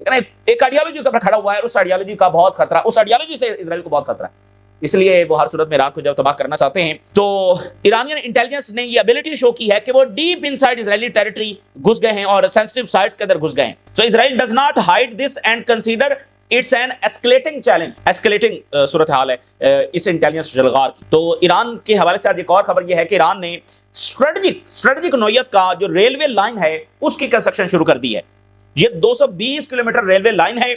ایک آئیڈیالوجی کا کھڑا ہوا ہے، اس آئیڈیالوجی کا بہت خطرہ، اس آئیڈیالوجی سے اسرائیل کو بہت خطرہ ہے، اس لیے وہ ہر صورت میں ایران کو جب تباہ کرنا چاہتے ہیں۔ تو ایرانین انٹیلیجنس نے یہ ابیلٹی شو کی ہے کہ وہ ڈیپ انسائڈ اسرائیلی ٹیریٹری گھس گئے ہیں اور سینسٹیو سائٹس کے اندر گھس گئے ہیں۔ So Israel does not hide this and consider it's an escalating challenge, escalating صورتحال ہے اس انٹیلیجنس جلغار کی۔ تو ایران کے حوالے سے ایک اور خبر یہ ہے کہ ایران نے اسٹریٹجک نوعیت کا جو ریلوے لائن ہے اس کی کنسٹرکشن شروع کر دی ہے۔ یہ 220 کلومیٹر ریلوے لائن ہے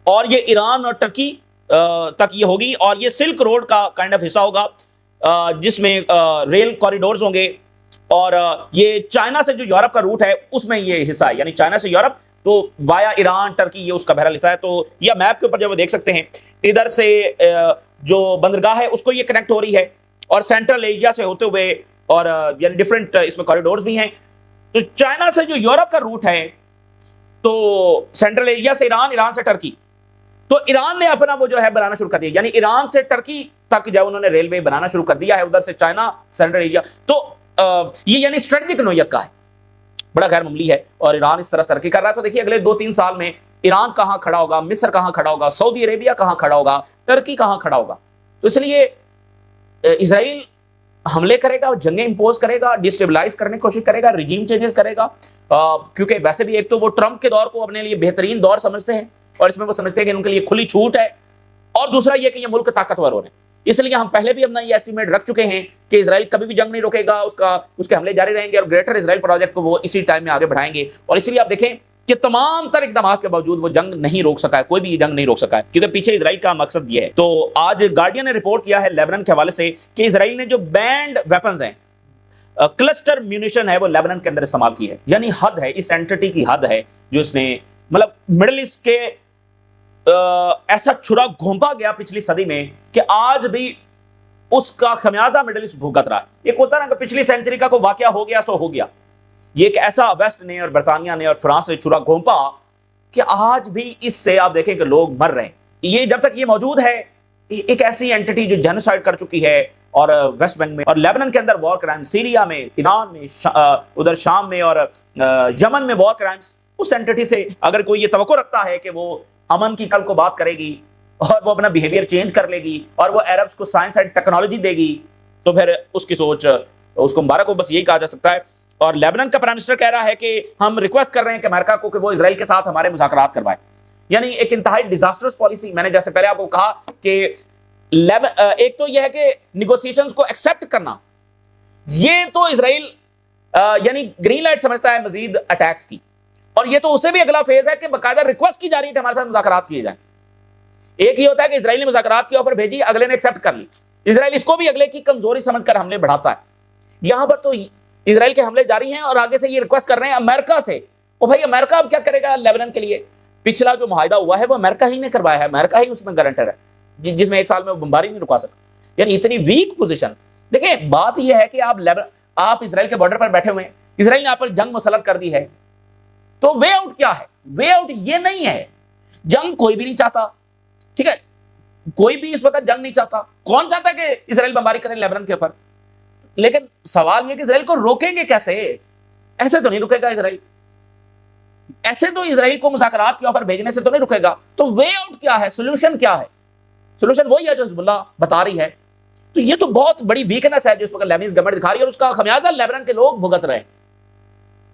اور یہ ایران اور ٹرکی تک یہ ہوگی، اور یہ سلک روڈ کا کائنڈ آف حصہ ہوگا جس میں ریل کوریڈورز ہوں گے، اور یہ چائنا سے جو یورپ کا روٹ ہے اس میں یہ حصہ ہے، یعنی چائنا سے یورپ تو وایا ایران ٹرکی یہ اس کا بہرحال حصہ ہے۔ تو یہ میپ کے اوپر جب وہ دیکھ سکتے ہیں ادھر سے جو بندرگاہ ہے اس کو یہ کنیکٹ ہو رہی ہے، اور سینٹرل ایشیا سے ہوتے ہوئے، اور یعنی ڈیفرنٹ اس میں کوریڈورز بھی ہیں۔ تو چائنا سے جو یورپ کا روٹ ہے تو سینٹرل ایشیا سے ایران، ایران سے ٹرکی، تو ایران نے اپنا وہ جو ہے بنانا شروع کر دیا، یعنی ایران سے ٹرکی تک جو انہوں نے ریلوے بنانا شروع کر دیا ہے، ادھر سے چائنا، سینٹرل ایشیا۔ تو یہ یعنی اسٹریٹجک نوعیت کا ہے، بڑا غیر معمولی ہے، اور ایران اس طرح ترقی کر رہا ہے۔ تو دیکھیے اگلے 2-3 سال میں ایران کہاں کھڑا ہوگا، مصر کہاں کھڑا ہوگا، سعودی عربیہ کہاں کھڑا ہوگا، ٹرکی کہاں کھڑا ہوگا۔ تو اس لیے اسرائیل حملے کرے گا، جنگیں امپوز کرے گا، ڈسٹیبلائز کرنے کی کوشش کرے گا، ریجیم چینجز کرے گا، کیونکہ ویسے بھی ایک تو وہ ٹرمپ کے دور کو اپنے لیے بہترین دور سمجھتے ہیں، اور اس میں وہ سمجھتے ہیں کہ ان کے لیے کھلی چھوٹ ہے، اور دوسرا یہ کہ یہ ملک طاقتور ہو رہے ہیں۔ اس لیے ہم پہلے بھی اپنا یہ ایسٹیمیٹ رکھ چکے ہیں کہ اسرائیل کبھی بھی جنگ نہیں روکے گا، اس کے حملے جاری رہیں گے، اور گریٹر اسرائیل پروجیکٹ کو وہ اسی ٹائم میں آگے بڑھائیں گے۔ اور اس لیے آپ دیکھیں کہ تمام تر اقدامات کے باوجود وہ جنگ نہیں روک سکا ہے، کوئی بھی یہ جنگ نہیں روک سکا ہے، کیونکہ پیچھے اسرائیل کا مقصد یہ ہے۔ تو آج گارڈین نے رپورٹ کیا ہے لیبنان کے حوالے سے کہ اسرائیل نے جو بینڈ ویپنز ہیں، کلسٹر میونیشن ہے، وہ لیبنان کے اندر استعمال کی ہے، یعنی حد ہے، اس اینٹی کی حد ہے جو اس نے مطلب مڈل ایسٹ کے ایسا چھرا گھونپا گیا پچھلی صدی میں کہ آج بھی اس کا خمیازہ مڈل ایسٹ بھگت رہا ہے۔ ایک ہوتا ہے نا کہ پچھلی سینچری کا کوئی واقعہ ہو گیا سو ہو گیا، یہ ایک ایسا ویسٹ نے اور برطانیہ نے اور فرانس نے چھرا گھونپا کہ آج بھی اس سے آپ دیکھیں کہ لوگ مر رہے ہیں۔ یہ جب تک یہ موجود ہے، ایک ایسی اینٹی جو جینوسائیڈ کر چکی ہے، اور ویسٹ بینک میں اور لیبنان کے اندر وار کرائم، سیریا میں، ایران میں، ادھر شام میں اور یمن میں وار کرائمز، اس اینٹی سے اگر کوئی یہ توقع رکھتا ہے کہ وہ امن کی کل کو بات کرے گی اور وہ اپنا بیہیویئر چینج کر لے گی اور وہ عربز کو سائنس اینڈ ٹیکنالوجی دے گی، تو پھر اس کی سوچ، اس کو مبارک ہو، بس یہی کہا جا سکتا ہے۔ اور لیبنان کا پرائم منسٹر کہہ رہا ہے کہ ہم ریکویسٹ کر رہے ہیں کہ امریکہ کو کہ وہ اسرائیل کے ساتھ ہمارے مذاکرات کروائے، یعنی ایک انتہائی ڈیزاسٹرس پالیسی۔ میں نے جیسے پہلے آپ کو کہا کہ ایک تو یہ ہے کہ نیگوسیشنز کو ایکسپٹ کرنا، یہ تو اسرائیل یعنی گرین لائٹ سمجھتا ہے مزید اٹیکس کی، اور یہ تو اسے بھی اگلا فیز ہے کہ باقاعدہ ریکویسٹ کی جا رہی ہے کہ ہمارے ساتھ مذاکرات کیے جائیں۔ ایک ہی ہوتا ہے کہ اسرائیل نے مذاکرات کی آفر بھیجی، اگلے نے ایکسپٹ کر لی، اسرائیل اس کو بھی اگلے کی کمزوری سمجھ کر حملے بڑھاتا ہے۔ یہاں پر تو اسرائیل کے حملے جاری ہیں اور آگے سے یہ ریکویسٹ کر رہے ہیں امریکہ سے۔ اور بھائی امریکہ اب کیا کرے گا لیبنان کے لیے؟ پچھلا جو معاہدہ ہوا ہے وہ امریکہ ہی نے کروایا ہے، امریکہ ہی اس میں گارنٹر ہے، جس میں 1 سال میں بمباری نہیں رکا سکتا، یعنی اتنی ویک پوزیشن۔ دیکھیں بات یہ ہے کہ آپ اسرائیل کے بارڈر پر بیٹھے ہوئے ہیں، اسرائیل نے آپ پر جنگ مسلط کر دی ہے، تو وے آؤٹ کیا ہے؟ وے آؤٹ یہ نہیں ہے، جنگ کوئی بھی نہیں چاہتا، ٹھیک ہے، کوئی بھی اس وقت جنگ نہیں چاہتا۔ کون چاہتا ہے کہ اسرائیل بمباری کرے لیبنان کے اوپر؟ لیکن سوال یہ کہ اسرائیل کو روکیں گے کیسے؟ ایسے تو نہیں رکے گا اسرائیل، ایسے تو اسرائیل کو مذاکرات کی آفر بھیجنے سے تو نہیں رکے گا۔ تو وے آؤٹ کیا ہے؟ سولوشن کیا ہے؟ سولوشن وہی ہے جو حزب اللہ بتا رہی ہے۔ تو یہ تو بہت بڑی ویکنس ہے جو اس وقت لیبنانیز گورنمنٹ دکھا رہی ہے، اور اس کا خمیازہ لیبنان کے لوگ بھگت رہے ہیں۔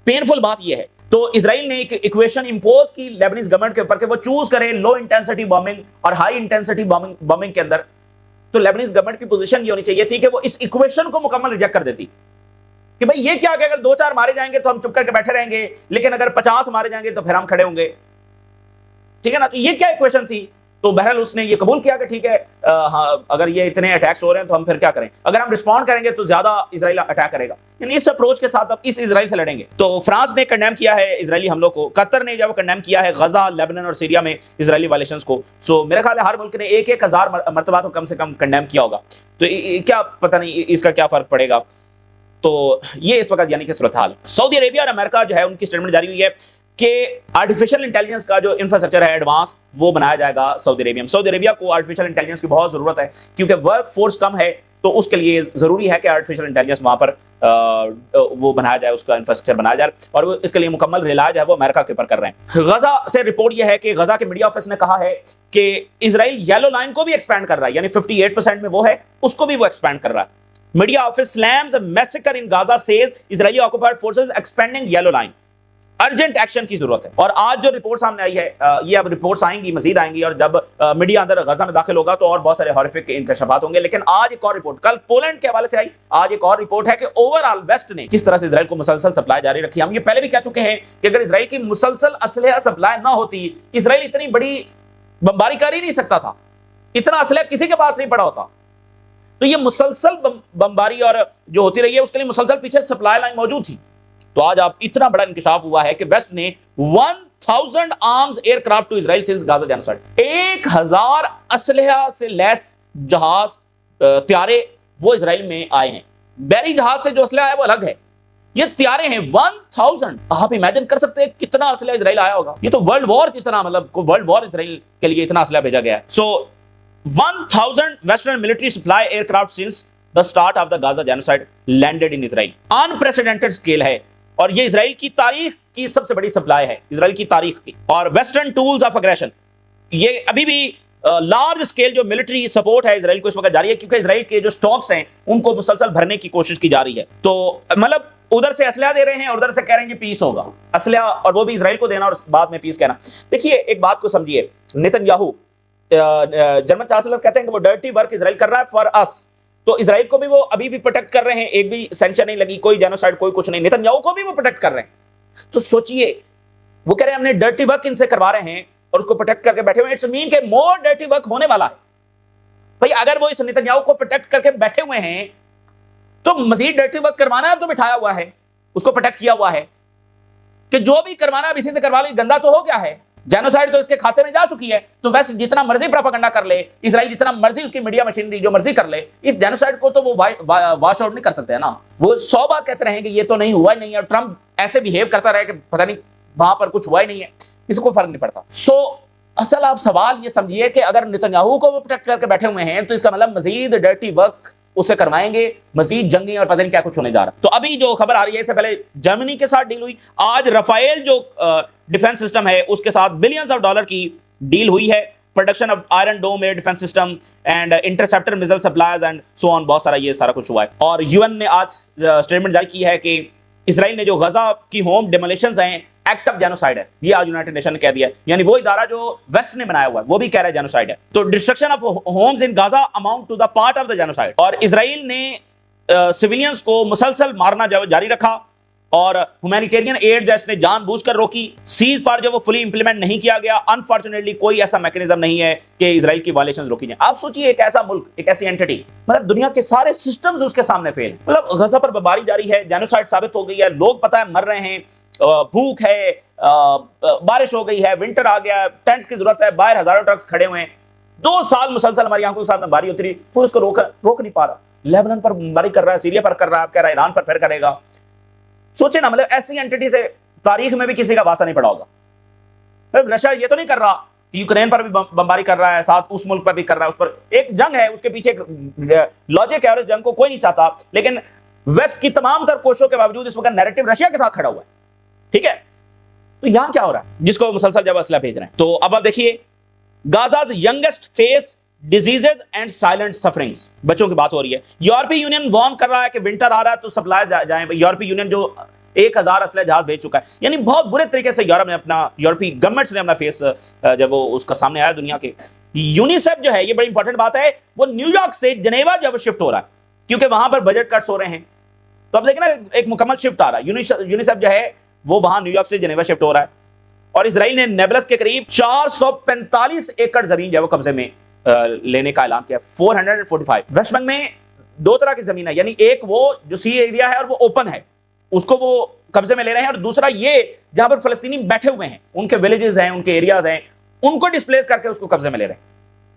پینفل بات یہ ہے۔ تو اسرائیل نے ایک ایکویشن امپوز کی لیبنانیز گورنمنٹ کے اوپر کہ وہ چوز کرے لو انٹینسٹی بامبنگ اور ہائی انٹینسٹی بامبنگ کے اندر۔ تو لیبنانیز گورنمنٹ کی پوزیشن یہ ہونی چاہیے تھی کہ وہ اس ایکویشن کو مکمل ریجیکٹ کر دیتی کہ بھئی یہ کیا کہ اگر 2-4 مارے جائیں گے تو ہم چپ کر کے بیٹھے رہیں گے، لیکن اگر 50 مارے جائیں گے تو پھر ہم کھڑے ہوں گے، ٹھیک ہے نا۔ تو یہ کیا ایکویشن تھی؟ تو بہرحال اس نے یہ قبول کیا کہ ٹھیک ہے، اگر یہ اتنے اٹیکس ہو رہے ہیں تو ہم پھر کیا کریں، اگر ہم رسپونڈ کریں گے تو زیادہ اسرائیل اٹیک کرے گا، یعنی اس اپروچ کے ساتھ اب اس اسرائیل سے لڑیں گے۔ تو فرانس نے کنڈیم کیا ہے اسرائیلی حملوں کو، قطر نے جو کنڈیم کیا ہے غزہ، لیبنان اور سیریا میں اسرائیلی وائلیشنز کو۔ سو میرے خیال ہے ہر ملک نے 1,000 مرتبہ تو کم سے کم کنڈیم کیا ہوگا، تو کیا پتہ نہیں اس کا کیا فرق پڑے گا۔ تو یہ اس وقت یعنی کہ صورتحال۔ سعودی عربیہ اور امریکہ جو ہے ان کی سٹیٹمنٹ جاری ہوئی ہے کہ آرٹیفیشل انٹیلیجنس کا جو انفراسٹرکچر ہے ایڈوانس وہ بنایا جائے گا سعودی عربیہ میں. سعودی عربیہ کو آرٹیفیشل انٹیلیجنس کی بہت ضرورت ہے کیونکہ ورک فورس کم ہے, تو اس کے لیے ضروری ہے کہ آرٹیفیشل انٹیلیجنس وہاں پر وہ بنایا جائے, اس کا انفراسٹرکچر بنایا جائے, اور اس کے لیے مکمل ریلاج ہے وہ امریکہ کے اوپر کر رہے ہیں. غزہ سے رپورٹ یہ ہے کہ غزہ کے میڈیا آفس نے کہا ہے کہ اسرائیل یلو لائن کو بھی ایکسپینڈ کر رہا ہے, یعنی 58% میں وہ ہے, اس کو بھی وہ ایکسپینڈ کر رہا ہے. Media office slams a massacre in Gaza says Israeli occupied forces expanding yellow line. Urgent action کی ضرورت ہے. اور آج جو رپورٹ سامنے آئی ہے, یہ اب رپورٹس آئیں گی, مزید آئیں گی, اور جب میڈیا اندر غزہ میں داخل ہوگا تو اور بہت سارے ہارفک انکشافات ہوں گے. لیکن آج ایک اور رپورٹ, کل پولینڈ کے حوالے سے آئی, آج ایک اور رپورٹ ہے کہ اوور آل ویسٹ نے کس طرح سے اسرائیل کو مسلسل سپلائی جاری رکھی. ہم یہ پہلے بھی کہہ چکے ہیں کہ اگر اسرائیل کی مسلسل اسلحہ سپلائی نہ ہوتی, اسرائیل اتنی بڑی بمباری کر ہی نہیں سکتا تھا, اتنا اسلحہ کسی کے پاس نہیں پڑا ہوتا. تو یہ مسلسل بمباری اور جو ہوتی رہی ہے اس کے لیے مسلسل پیچھے سپلائی لائن موجود تھی. تو آج آپ اتنا بڑا انکشاف ہوا ہے کہ ویسٹ نے 1000 arms aircraft to Israel since Gaza genocide, 1000 اسلحہ سے لیس جہاز طیارے وہ اسرائیل میں آئے ہیں. بحری جہاز سے جو اسلحہ ہے وہ الگ ہے, یہ طیارے ہیں 1000. آپ امیجن کر سکتے ہیں کتنا اسلحہ اسرائیل آیا ہوگا. یہ تو ورلڈ وار جتنا, مطلب ورلڈ وار اسرائیل کے لیے اتنا اسلحہ بھیجا گیا ہے. سو 1000 Western military supply aircraft since the start of the Gaza genocide landed in Israel. Unprecedented scale ہے, اور یہ اسرائیل کی تاریخ کی سب سے بڑی سپلائی ہے, اسرائیل کی تاریخ کی. اور ویسٹرن ٹولز آف اگریشن, یہ ابھی بھی لارج اسکیل جو ملٹری سپورٹ ہے اسرائیل کو اس وقت جاری ہے, کیونکہ اسرائیل کے جو سٹاکس ہیں ان کو مسلسل بھرنے کی کوشش کی جا رہی ہے. تو مطلب ادھر سے اسلحہ دے رہے ہیں اور ادھر سے کہہ رہے ہیں کہ پیس ہوگا, اسلحہ اور وہ بھی اسرائیل کو دینا اور بعد میں پیس کہنا. دیکھیے ایک بات کو سمجھیے, نیتن یاہو جرمن چانسلر کہتے ہیں کہ وہ ڈرٹی ورک اسرائیل کر رہا ہے فار اس, تو اسرائیل کو بھی وہ ابھی بھی پروٹیکٹ کر رہے ہیں, ایک بھی سینکشن نہیں لگی, کوئی جینوسائیڈ کوئی کچھ نہیں, نیتن یاہو کو بھی وہ پروٹیکٹ کر رہے ہیں. تو سوچئے, وہ کہہ رہے ہیں ہم نے ڈرٹی ورک ان سے کروا رہے ہیں اور اس کو پروٹیکٹ کر کے بیٹھے ہوئے, اٹس مین کہ مور ڈرٹی ورک ہونے والا ہے. بھئی اگر وہ اس نیتن یاہو کو پروٹیکٹ کر کے بیٹھے ہوئے ہیں تو مزید ڈرٹی ورک کروانا ہے, تو بٹھایا ہوا ہے, اس کو پروٹیکٹ کیا ہوا ہے کہ جو بھی کروانا ہے اسی سے کروا لیں, گندا تو ہو گیا ہے, جینوسائیڈ تو اس کے کھاتے میں جا چکی ہے. تو ویسٹ جتنا مرضی پروپیگنڈا کر لے, اسرائیل جتنا مرضی اس کی میڈیا مشینری جو مرضی کر لے, اس جینوسائیڈ کو تو وہ واش آؤٹ نہیں کر سکتے ہیں نا. وہ 100 بار کہتے رہیں کہ یہ تو نہیں ہوا ہی نہیں ہے, اور ٹرمپ ایسے بیہیو کرتا رہے کہ پتہ نہیں وہاں پر کچھ ہوا ہی نہیں ہے, کسی کو فرق نہیں پڑتا. سو اصل آپ سوال یہ سمجھیے کہ اگر نیتن یاہو کو وہ پروٹیکٹ کر کے بیٹھے ہوئے ہیں تو اس کا مطلب مزید ڈرٹی ورک اسے کروائیں گے, مزید جنگی اور پتہ نہیں کیا کچھ ہونے جا رہا. تو ابھی جو خبر آ رہی ہے, اس سے پہلے جرمنی کے ساتھ ڈیل ہوئی, آج رفائل جو ڈیفنس سسٹم ہے اس کے ساتھ بلینز آف ڈالر کی ڈیل ہوئی ہے. Production of Iron Dome air defence system and interceptor missile supplies and so on, بہت سارا یہ سارا کچھ ہوا ہے. اور یو این نے آج اسٹیٹمنٹ جاری کی ہے کہ اسرائیل نے جو غزہ کی ہوم ڈیمولیشنز ہیں ایکٹ آف جینوسائیڈ ہے, یہ آج یونائٹڈ نیشن نے کہہ دیا ہے, یعنی وہ ادارہ جو ویسٹ نے بنایا ہوا ہے وہ بھی کہہ رہا ہے جینوسائیڈ ہے. تو destruction of homes in Gaza amount to the part of the genocide. اور اسرائیل نے سویلینز کو مسلسل مارنا جاری رکھا, اور ہیومینیٹیرین ایڈ جو اس نے جان بوجھ کر روکی. سیز فائر جو وہ فلی امپلیمنٹ نہیں کیا گیا, انفارچونیٹلی کوئی ایسا میکینزم نہیں ہے کہ اسرائیل کی وائلیشنز روکی جائیں. آپ سوچئے ایک ایسا ملک, ایک ایسی اینٹی, مطلب دنیا کے سارے سسٹمز اس کے سامنے فیل, مطلب غزہ پر بمباری جاری ہے, جینوسائیڈ ثابت ہو گئی ہے, لوگ پتہ ہے مر رہے ہیں, بھوک ہے, بارش ہو گئی ہے, ونٹر آ گیا, ٹینٹس کی ضرورت ہے, باہر ہزاروں ٹرکس کھڑے ہوئے ہیں, 2 سال مسلسل ہماری آنکھوں کے ساتھ بمباری ہوتی رہی, کوئی اس کو روک نہیں پا رہا. لیبنان پر بمباری کر رہا ہے, سیریا پر کر رہا ہے, آپ کہہ رہا ہے ایران پر پھر کرے گا. سوچے نا, مطلب ایسی اینٹی سے تاریخ میں بھی کسی کا واسطہ نہیں پڑا ہوگا. رشیا یہ تو نہیں کر رہا کہ یوکرین پر بھی بمباری کر رہا ہے, ساتھ اس ملک پر بھی کر رہا ہے, اس پر ایک جنگ ہے, اس کے پیچھے ایک لاجک ہے, اور اس جنگ کو کوئی نہیں چاہتا. لیکن ویسٹ کی تمام تر کوششوں کے باوجود اس وقت نیریٹو رشیا کے ساتھ کھڑا ہوا ہے. ٹھیک ہے, تو یہاں کیا ہو رہا ہے جس کو مسلسل جب اسلحہ بھیج رہے ہیں. تو اب آپ دیکھیے, Gaza's youngest face diseases and silent sufferings, بچوں کی بات ہو رہی ہے. یورپی یونین وارن کر رہا ہے کہ ونٹر آ رہا ہے تو سپلائی جائیں. یورپی یونین جو 1000 اسلحہ جہاز بھیج چکا ہے, یعنی بہت برے طریقے سے یورپ نے اپنا, یورپی گورنمنٹس نے اپنا فیس جب وہ اس کا سامنے آیا دنیا کے. یونیسیف جو ہے, یہ بڑی امپورٹنٹ بات ہے, وہ نیو یارک سے جنیوا جب شفٹ ہو رہا ہے کیونکہ وہاں پر بجٹ کٹس ہو رہے ہیں. تو اب دیکھیں نا, ایک مکمل شفٹ آ رہا ہے. یونیسیف جو ہے وہ وہاں نیو یارک سے جنیوا شفٹ ہو رہا ہے. اور اسرائیل نے نیبلس کے قریب 445 ایکڑ زمین جو ہے وہ قبضے میں لینے کا اعلان کیا. 445. ویسٹ بینک میں 2 طرح کی زمین ہے, یعنی ایک وہ جو سی ایریا ہے اور وہ اوپن ہے, اس کو وہ قبضے میں لے رہے ہیں, اور دوسرا یہ جہاں پر فلسطینی بیٹھے ہوئے ہیں, ان کے ولیجز ہیں, ان کے ایریاز ہیں, ان کو ڈسپلیس کر کے اس کو قبضے میں لے رہے ہیں.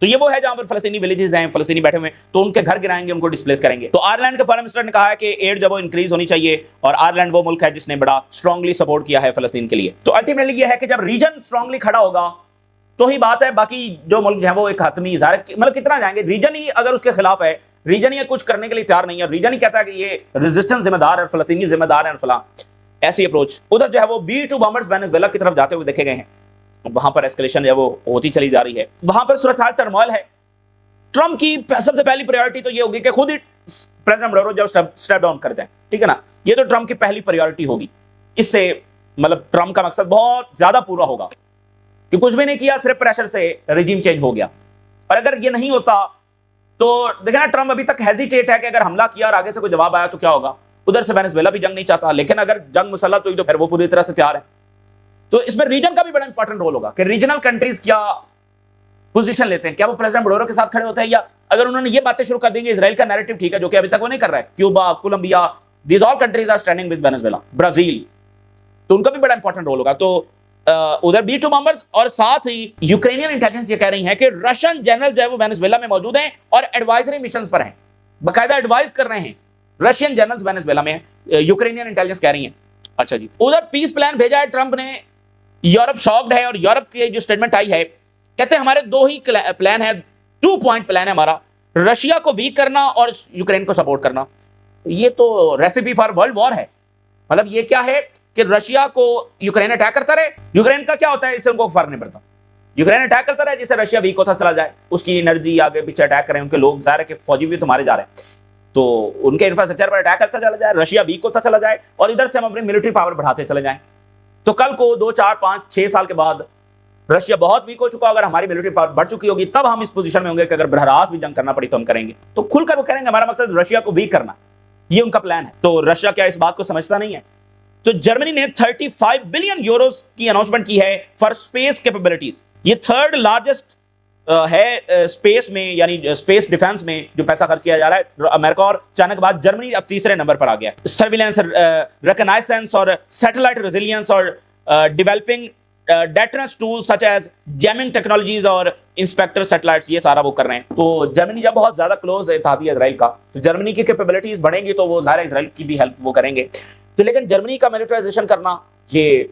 تو یہ وہ ہے جہاں پر فلسطینی ولیجز ہیں، فلسطینی بیٹھے ہوئے ہیں، تو ان کے گھر گرائیں گے، ان کو ڈسپلیس کریں گے۔ تو آئرلینڈ کے فارن منسٹر نے کہا ہے کہ ایڈ جو وہ انکریز ہونی چاہیے، اور آئرلینڈ وہ ملک ہے جس نے بڑا اسٹرانگلی سپورٹ کیا ہے فلسطین کے لیے۔ تو الٹیمیٹلی یہ ہے کہ جب ریجن اسٹرانگلی کھڑا ہوگا تو ہی بات ہے، باقی جو ملک جو ہے وہ ایک حتمی ظاہر، مطلب کتنا جائیں گے، ریجن ہی اگر اس کے خلاف ہے، ریجن ہی کچھ کرنے کے لیے تیار نہیں ہے، ریجن ہی کہتا ہے کہ یہ ریزسٹنس ذمہ دار ہے، فلسطینی ذمہ دار ہیں فلاں، ایسی اپروچ۔ ادھر جو ہے وہ B-2 بامبرز وینزویلا کی طرف جاتے ہوئے دیکھے گئے ہیں، وہاں پر ایسکیلیشن جو ہے وہ ہوتی چلی جا رہی ہے، وہاں پر صورتحال ٹرموائل ہے۔ ٹرمپ کی سب سے پہلی پریورٹی تو یہ ہوگی کہ خود ہی پریزیڈنٹ مڈورو جب سٹیپ ڈاؤن کر جائیں، ٹھیک ہے نا، یہ تو ٹرمپ کی پہلی پریورٹی ہوگی۔ اس سے مطلب ٹرمپ کا مقصد بہت زیادہ پورا ہوگا کہ کچھ بھی نہیں کیا، صرف پریشر سے رجیم چینج ہو گیا۔ اور اگر یہ نہیں ہوتا تو دیکھیں نا، ٹرمپ ابھی تک ہیزیٹیٹ ہے کہ اگر حملہ کیا اور آگے سے کوئی جواب آیا تو کیا ہوگا۔ ادھر سے وینزویلا بھی جنگ نہیں چاہتا، لیکن اگر جنگ مسلط ہوئی تو پھر وہ پوری طرح سے تیار ہے۔ تو اس میں ریجن کا بھی بڑا امپورٹنٹ رول ہوگا کہ ریجنل کنٹریز کیا پوزیشن لیتے ہیں، کیا وہ پریزیڈنٹ مڈورو کے ساتھ کھڑے ہوتے ہیں، یا اگر انہوں نے یہ باتیں شروع کر دیں گے اسرائیل کا نیریٹو ٹھیک ہے، جو کہ ابھی تک وہ نہیں کر رہا ہے، Cuba, Colombia, these all countries are standing with Venezuela, Brazil, تو ان کا بھی بڑا امپورٹنٹ رول ہوگا۔ تو ادھر B-2 بامبرز، اور ساتھ ہی یوکرینین انٹیلیجنس یہ کہہ رہی ہیں کہ رشین جنرل جو ہے وہ وینزویلا میں موجود ہیں اور ایڈوائزری مشنز پر ہیں، باقاعدہ ایڈوائز کر رہے ہیں رشین جنرلز وینزویلا میں، یوکرینین انٹیلیجنس کہہ رہی ہیں۔ اچھا جی، ادھر پیس پلان بھیجا ہے ٹرمپ نے، یورپ شاکڈ ہے، اور یورپ کی جو سٹیٹمنٹ آئی ہے، کہتے ہیں ہمارے دو ہی پلان ہے، 2 پوائنٹ پلان ہے ہمارا، رشیا کو ویک کرنا اور یوکرین کو سپورٹ کرنا۔ یہ تو ریسیپی فار ورلڈ وار ہے، مطلب یہ کیا ہے کہ رشیا کو یوکرین اٹیک کرتا رہے، یوکرین کا کیا ہوتا ہے اس سے ان کو فرق نہیں پڑتا، یوکرین اٹیک کرتا رہے، جس سے رشیا ویک ہوتا چلا جائے، اس کی انرجی آگے پیچھے اٹیک کریں، ان کے لوگ ظاہر ہے کہ فوجی بھی تمہارے جا رہے ہیں، تو ان کے انفراسٹرکچر پر اٹیک کرتا چلا جائے، رشیا ویک ہوتا چلا جائے، اور ادھر سے ہم اپنی ملٹری پاور بڑھاتے چلے جائیں، تو کل کو 2 4 5 6 سال کے بعد رشیا بہت ویک ہو چکا، اگر ہماری ملٹری پاور بڑھ چکی ہوگی، تب ہم اس پوزیشن میں ہوں گے کہ اگر براہ راست بھی جنگ کرنا پڑی تو ہم کریں گے۔ تو کھل کر وہ کہیں گے ہمارا مقصد رشیا کو ویک کرنا، یہ ان کا پلان ہے۔ تو رشیا کیا اس بات کو سمجھتا نہیں ہے؟ تو جرمنی نے 35 بلین یوروز کی اناؤنسمنٹ کی ہے فار اسپیس کیپیبلٹیز، یہ 3rd لارجسٹ ہے اسپیس میں، یعنی اسپیس ڈیفنس میں جو پیسہ خرچ کیا جا رہا ہے۔ امریکہ اور چائنا کے بعد جرمنی اب 3رے نمبر پر آ گیا ہے۔ سرویلنس، ریکنائسنس اور سیٹلائٹ ریزیلینس، اور developing deterrence tools such as jamming technologies اور انسپیکٹر سیٹلائٹس، یہ سارا وہ کر رہے ہیں۔ تو جرمنی جب بہت زیادہ کلوز ہے اتحادی اسرائیل کا، تو جرمنی کی کیپیبلٹیز بڑھیں گی تو وہ ظاہر اسرائیل کی بھی ہیلپ وہ کریں گے۔ تو لیکن جرمنی کا ملٹرائزیشن کرنا، یہ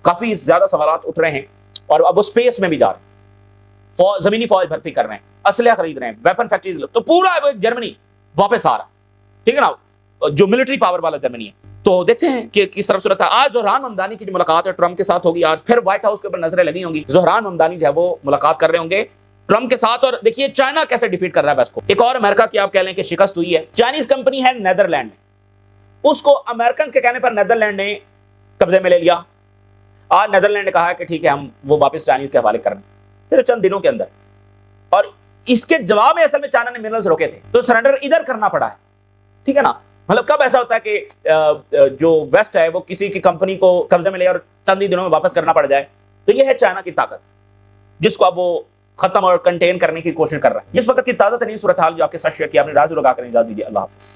کافی زیادہ سوالات اٹھ رہے ہیں، اور اب وہ اسپیس میں بھی جا رہے ہیں، زمینی فوج بھرتی کر رہے ہیں، اسلحہ خرید رہے ہیں، ویپن فیکٹریز، تو پورا جرمنی واپس آ رہا، ٹھیک ہے نا، جو ملٹری پاور والا جرمنی ہے۔ تو دیکھتے ہیں کہ کس طرف صورت ہے۔ آج زہران ممدانی کی جو ملاقات ہے ٹرمپ کے ساتھ ہوگی، آج پھر وائٹ ہاؤس کے اوپر نظریں لگی ہوں گی، زہران ممدانی جو ہے وہ ملاقات کر رہے ہوں گے ٹرمپ کے ساتھ، اور دیکھیے چائنا کیسے ڈیفیٹ کر رہا ہے بس کو۔ ایک اور امریکہ کی آپ کہہ لیں کہ شکست ہوئی ہے، چائنیز کمپنی ہے نیدرلینڈ میں، اس کو امریکنز کے کہنے پر نیدرلینڈ نے قبضے میں لے لیا۔ آج نیدرلینڈ نے کہا ہے کہ ٹھیک ہے ہم وہ واپس چائنیز کے حوالے کر رہے ہیں صرف چند دنوں کے اندر، اور اس کے جواب میں اصل میں چائنا نے منرلز روکے تھے، تو سرنڈر ادھر کرنا پڑا ہے، ٹھیک ہے نا۔ مطلب کب ایسا ہوتا ہے کہ جو ویسٹ ہے وہ کسی کی کمپنی کو قبضے میں لے اور چند ہی دنوں میں واپس کرنا پڑ جائے، تو یہ ہے چائنا کی طاقت، جس کو اب وہ ختم اور کنٹین کرنے کی کوشش کر رہا ہے۔ اس وقت کی تازہ ترین صورتحال جو آپ کے ساتھ شیئر کیا، اپنی رائے ضرور آگاہ کریں، اجازت دیجیے، اللہ حافظ۔